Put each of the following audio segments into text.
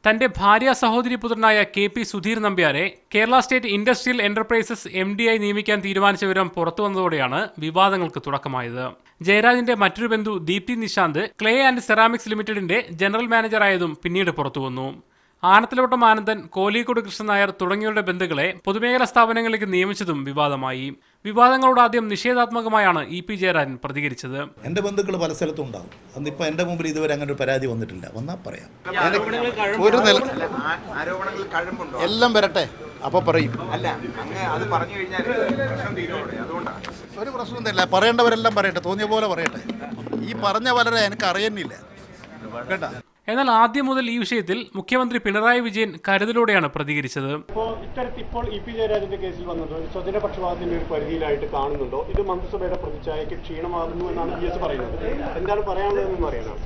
തന്റെ ഭാര്യ സഹോദരി പുത്രനായ KP സുധീർ നമ്പ്യാരെ Kerala state industrial enterprises MD ആയി നിയമിക്കാൻ തീരുമാനിച്ച വിവരം പുറത്തുവന്നതോടെയാണ് വിവാദങ്ങൾക്ക് തുടക്കമായത്. ജയരാജന്റെ മറ്റൊരു ബന്ധു Deepthi Nishanth clay and ceramics ലിമിറ്റഡിന്റെ ജനറൽ മാനേജറായതും പിന്നീട് പുറത്തുവന്നു. ആനത്തലവട്ടം ആനന്ദൻ, കോലിക്കോട് കൃഷ്ണൻ നായർ തുടങ്ങിയവരുടെ ബന്ധുക്കളെ പൊതുമേഖലാ സ്ഥാപനങ്ങളിലേക്ക് നിയമിച്ചതും വിവാദമായി. വിവാദങ്ങളോട് ആദ്യം നിഷേധാത്മകമായാണ് EP ജയരാജൻ പ്രതികരിച്ചത്. എന്റെ ബന്ധുക്കൾ പല സ്ഥലത്തും ഉണ്ടാവും. അന്നിപ്പോൾ എന്റെ മുമ്പിൽ ഇതുവരെ അങ്ങനെ ഒരു പരാതി വന്നിട്ടില്ല. വന്നാൽ പറയാം. ഒരു എല്ലാം വരട്ടെ, അപ്പൊ പറയും. ഒരു പ്രശ്നമൊന്നുമില്ല, പറയേണ്ടവരെല്ലാം പറയട്ടെ, തോന്നിയ പോലെ പറയട്ടെ. ഈ പറഞ്ഞ പലരെ എനിക്ക് അറിയുന്നില്ല കേട്ടാ. എന്നാൽ ആദ്യം മുതൽ ഈ വിഷയത്തിൽ മുഖ്യമന്ത്രി പിണറായി വിജയൻ കരുതലോടെയാണ് പ്രതികരിച്ചത്. ഇപ്പോൾ EP ജയരാജന്റെ കേസിൽ വന്നത് സ്വജനപക്ഷപാതത്തിന്റെ ഒരു പരിധിയിലായിട്ട് കാണുന്നുണ്ടോ? ഇത് മന്ത്രിസഭയുടെ പ്രതിച്ഛായയ്ക്ക് ക്ഷീണമാകുന്നു എന്നാണ് PS പറയുന്നത്. എന്താണ് പറയാനുള്ളതെന്ന് അറിയാനാണ്.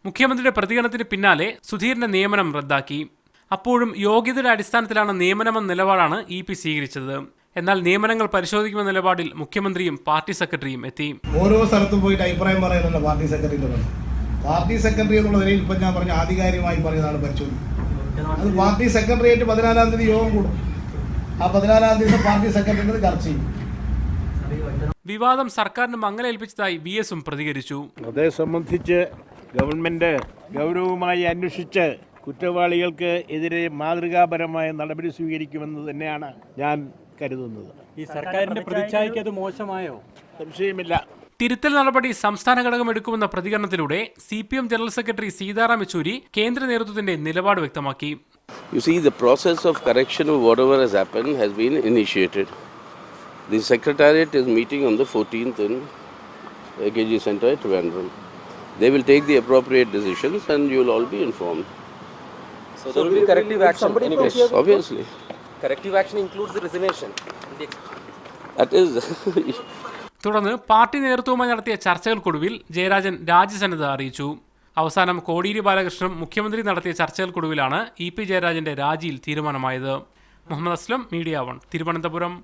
മുഖ്യമന്ത്രിയുടെ പ്രതികരണത്തിന് പിന്നാലെ സുധീറിന്റെ നിയമനം റദ്ദാക്കി. അപ്പോഴും യോഗ്യതയുടെ അടിസ്ഥാനത്തിലാണ് നിയമനമെന്ന നിലപാടാണ് EP സ്വീകരിച്ചത്. എന്നാൽ നിയമനങ്ങൾ പരിശോധിക്കുമെന്ന നിലപാടിൽ മുഖ്യമന്ത്രിയും പാർട്ടി സെക്രട്ടറിയും എത്തി. ഓരോ സ്ഥലത്തും പോയിട്ട് അഭിപ്രായം പറയുന്നുണ്ട് പാർട്ടി സെക്രട്ടറി. പാർട്ടി സെക്രട്ടറി എന്നുള്ള നിലയിൽ ഇപ്പം ഞാൻ പറഞ്ഞ ആധികാരികമായി പറഞ്ഞതാണ് പരിശോധിക്കുന്നത്. അത് പാർട്ടി സെക്രട്ടറിയായിട്ട് 14-ാം തീയതി യോഗം കൂടും. ആ 14-ാം തീയതി പാർട്ടി സെക്രട്ടറി ചർച്ച ചെയ്യും. വിവാദം സർക്കാരിന് മങ്ങലേൽപ്പിച്ചതായി VS പ്രതികരിച്ചു. അതേ സംബന്ധിച്ച് ഗവൺമെന്റ് ഗൗരവമായി അന്വേഷിച്ച് കുറ്റവാളികൾക്ക് എതിരെ മാതൃകാപരമായ നടപടി സ്വീകരിക്കുമെന്ന് തന്നെയാണ് ഞാൻ കരുതുന്നത്. ഈ സർക്കാരിന്റെ പ്രതിച്ഛായയ്ക്ക് അത് മോശമായോ? സംശയമില്ല. തിരുത്തൽ നടപടി സംസ്ഥാന ഘടകം എടുക്കുമെന്ന പ്രതികരണത്തിലൂടെ CPM general secretary Sitaram Yechury കേന്ദ്ര നേതൃത്വത്തിന്റെ നിലപാട് വ്യക്തമാക്കി. You see, the process of correction of whatever has happened has been initiated. The Secretariat is meeting on the 14th in AKG Center at Trivandrum. They will take the appropriate decisions and you will all be informed. So there will be corrective action. Yes, obviously. Corrective action includes the resignation. That is... തുടർന്ന് party നേതൃത്വവുമായി നടത്തിയ ചർച്ചകൾക്കൊടുവിൽ ജയരാജൻ രാജ്യസന്നദ്ധ അറിയിച്ചു. അവസാനം കോടിയേരി ബാലകൃഷ്ണനും മുഖ്യമന്ത്രി നടത്തിയ ചർച്ചകൾക്കൊടുവിലാണ് EP ജയരാജന്റെ രാജിയിൽ തീരുമാനമായത്. Muhammad Aslam, media 1, Thiruvananthapuram.